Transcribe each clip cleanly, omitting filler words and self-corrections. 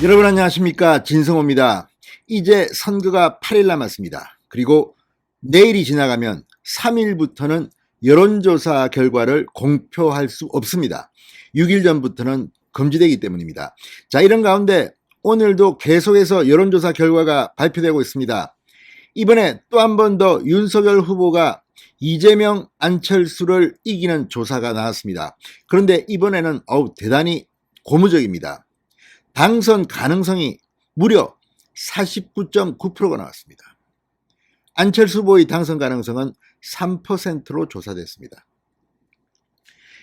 여러분 안녕하십니까, 진성호입니다. 이제 선거가 8일 남았습니다. 그리고 내일이 지나가면 3일부터는 여론조사 결과를 공표할 수 없습니다. 6일 전부터는 금지되기 때문입니다. 자, 이런 가운데 오늘도 계속해서 여론조사 결과가 발표되고 있습니다. 이번에 또 한 번 더 윤석열 후보가 이재명, 안철수를 이기는 조사가 나왔습니다. 그런데 이번에는 대단히 고무적입니다. 당선 가능성이 무려 49.9%가 나왔습니다. 안철수 후보의 당선 가능성은 3%로 조사됐습니다.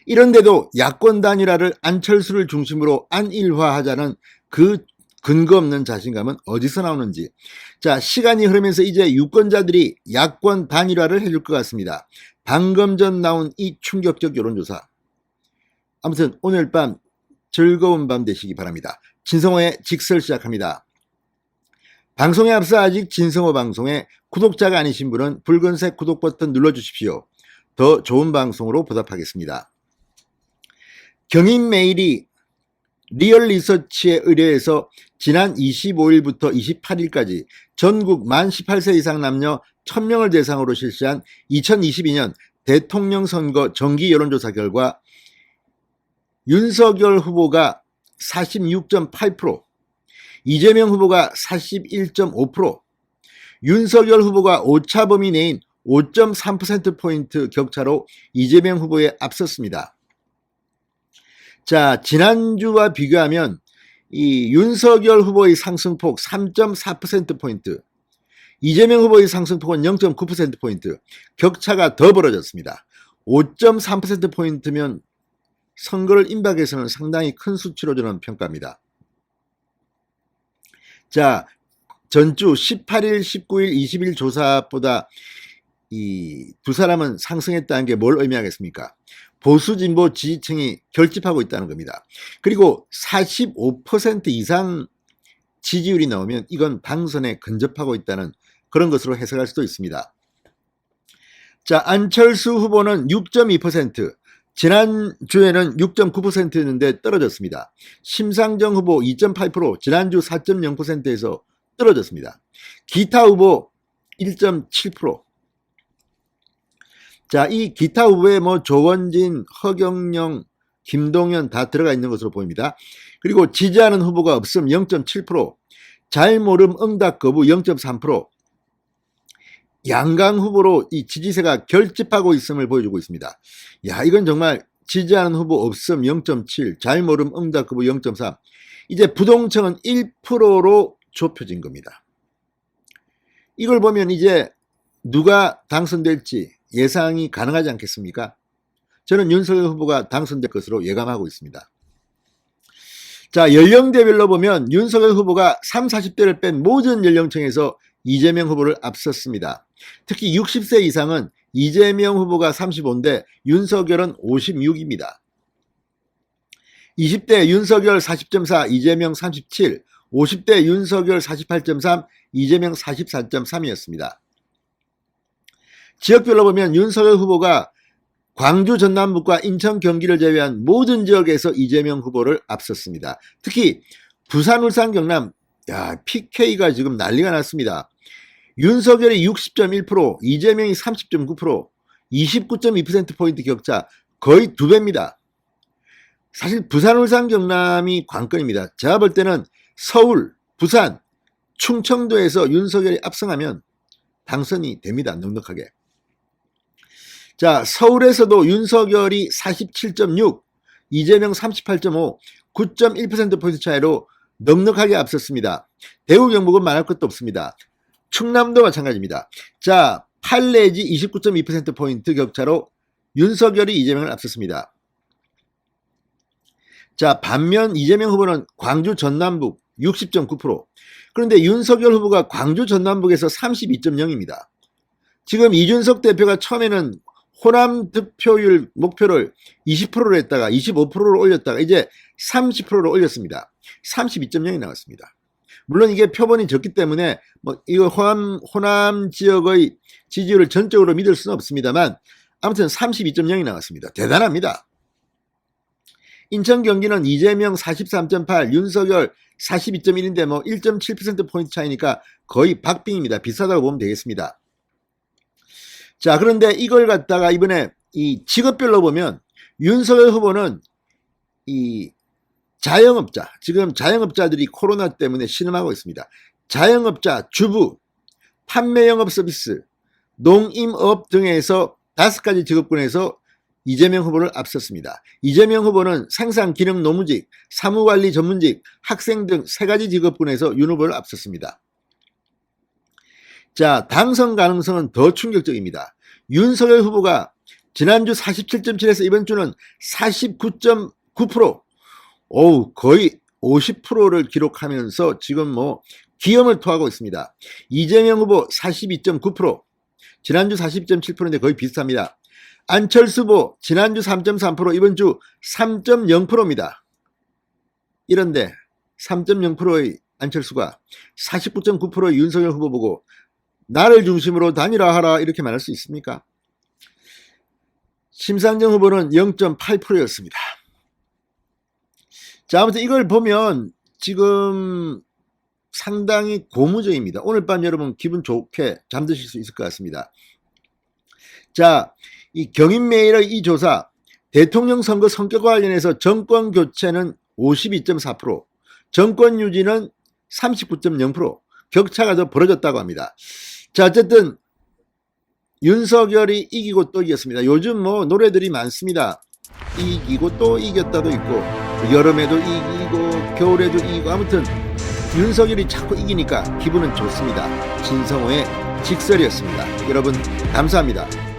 이런데도 야권 단일화를 안철수를 중심으로 안일화하자는 그 근거 없는 자신감은 어디서 나오는지. 자, 시간이 흐르면서 이제 유권자들이 야권 단일화를 해줄 것 같습니다. 방금 전 나온 이 충격적 여론조사. 아무튼 오늘 밤 즐거운 밤 되시기 바랍니다. 진성호의 직설 시작합니다. 방송에 앞서 아직 진성호 방송에 구독자가 아니신 분은 붉은색 구독 버튼 눌러주십시오. 더 좋은 방송으로 보답하겠습니다. 경인메일이 리얼리서치에 의뢰해서 지난 25일부터 28일까지 전국 만 18세 이상 남녀 1000명을 대상으로 실시한 2022년 대통령 선거 정기 여론조사 결과 윤석열 후보가 46.8%, 이재명 후보가 41.5%, 윤석열 후보가 오차 범위 내인 5.3%포인트 격차로 이재명 후보에 앞섰습니다. 자, 지난주와 비교하면 이 윤석열 후보의 상승폭 3.4%포인트, 이재명 후보의 상승폭은 0.9%포인트, 격차가 더 벌어졌습니다. 5.3%포인트면 선거를 임박해서는 상당히 큰 수치로 저는 평가합니다. 자, 전주 18일, 19일, 20일 조사보다 이 두 사람은 상승했다는 게 뭘 의미하겠습니까? 보수 진보 지지층이 결집하고 있다는 겁니다. 그리고 45% 이상 지지율이 나오면 이건 당선에 근접하고 있다는 그런 것으로 해석할 수도 있습니다. 자, 안철수 후보는 6.2%, 지난주에는 6.9%였는데 떨어졌습니다. 심상정 후보 2.8%, 지난주 4.0%에서 떨어졌습니다. 기타 후보 1.7%. 자, 이 기타 후보에 조원진, 허경영, 김동연 다 들어가 있는 것으로 보입니다. 그리고 지지하는 후보가 없음 0.7%, 잘 모름 응답 거부 0.3%, 양강 후보로 이 지지세가 결집하고 있음을 보여주고 있습니다. 야, 이건 정말 지지하는 후보 없음 0.7, 잘 모름 응답 거부 0.3. 이제 부동층은 1%로 좁혀진 겁니다. 이걸 보면 이제 누가 당선될지 예상이 가능하지 않겠습니까? 저는 윤석열 후보가 당선될 것으로 예감하고 있습니다. 자, 연령대별로 보면 윤석열 후보가 30, 40대를 뺀 모든 연령층에서 이재명 후보를 앞섰습니다. 특히 60세 이상은 이재명 후보가 35인데 윤석열은 56입니다. 20대 윤석열 40.4, 이재명 37, 50대 윤석열 48.3, 이재명 44.3이었습니다. 지역별로 보면 윤석열 후보가 광주 전남북과 인천 경기를 제외한 모든 지역에서 이재명 후보를 앞섰습니다. 특히 부산 울산 경남 PK가 지금 난리가 났습니다. 윤석열이 60.1%, 이재명이 30.9%, 29.2%포인트 격차 거의 2배입니다. 사실 부산 울산 경남이 관건입니다. 제가 볼 때는 서울, 부산, 충청도에서 윤석열이 압승하면 당선이 됩니다. 넉넉하게. 자, 서울에서도 윤석열이 47.6, 이재명 38.5, 9.1%포인트 차이로 넉넉하게 앞섰습니다. 대구 경북은 말할 것도 없습니다. 충남도 마찬가지입니다. 자, 8 내지 29.2%포인트 격차로 윤석열이 이재명을 앞섰습니다. 자, 반면 이재명 후보는 광주 전남북 60.9%. 그런데 윤석열 후보가 광주 전남북에서 32.0입니다. 지금 이준석 대표가 처음에는 호남 득표율 목표를 20%로 했다가 25%로 올렸다가 이제 30%로 올렸습니다. 32.0이 나왔습니다. 물론 이게 표본이 적기 때문에 이거 호남 지역의 지지율을 전적으로 믿을 수는 없습니다만 아무튼 32.0이 나왔습니다. 대단합니다. 인천 경기는 이재명 43.8, 윤석열 42.1인데 뭐 1.7%포인트 차이니까 거의 박빙입니다. 비슷하다고 보면 되겠습니다. 자, 그런데 이걸 갖다가 이번에 이 직업별로 보면 윤석열 후보는 이 자영업자, 지금 자영업자들이 코로나 때문에 신음하고 있습니다. 자영업자, 주부, 판매 영업 서비스, 농임업 등에서 5가지 직업군에서 이재명 후보를 앞섰습니다. 이재명 후보는 생산기능 노무직, 사무관리 전문직, 학생 등 3가지 직업군에서 윤 후보를 앞섰습니다. 자, 당선 가능성은 더 충격적입니다. 윤석열 후보가 지난주 47.7에서 이번 주는 49.9%, 거의 50%를 기록하면서 지금 뭐 기염을 토하고 있습니다. 이재명 후보 42.9%, 지난주 40.7%인데 거의 비슷합니다. 안철수 후보 지난주 3.3%, 이번 주 3.0%입니다. 이런데 3.0%의 안철수가 49.9%의 윤석열 후보 보고 나를 중심으로 다니라 하라 이렇게 말할 수 있습니까? 심상정 후보는 0.8%였습니다. 자, 아무튼 이걸 보면 지금 상당히 고무적입니다. 오늘 밤 여러분 기분 좋게 잠드실 수 있을 것 같습니다. 자, 이 경인메일의 이 조사, 대통령 선거 성격과 관련해서 정권 교체는 52.4%, 정권 유지는 39.0%, 격차가 더 벌어졌다고 합니다. 자, 어쨌든 윤석열이 이기고 또 이겼습니다. 요즘 뭐 노래들이 많습니다. 이기고 또 이겼다도 있고, 여름에도 이기고 겨울에도 이기고, 아무튼 윤석열이 자꾸 이기니까 기분은 좋습니다. 진성호의 직설이었습니다. 여러분 감사합니다.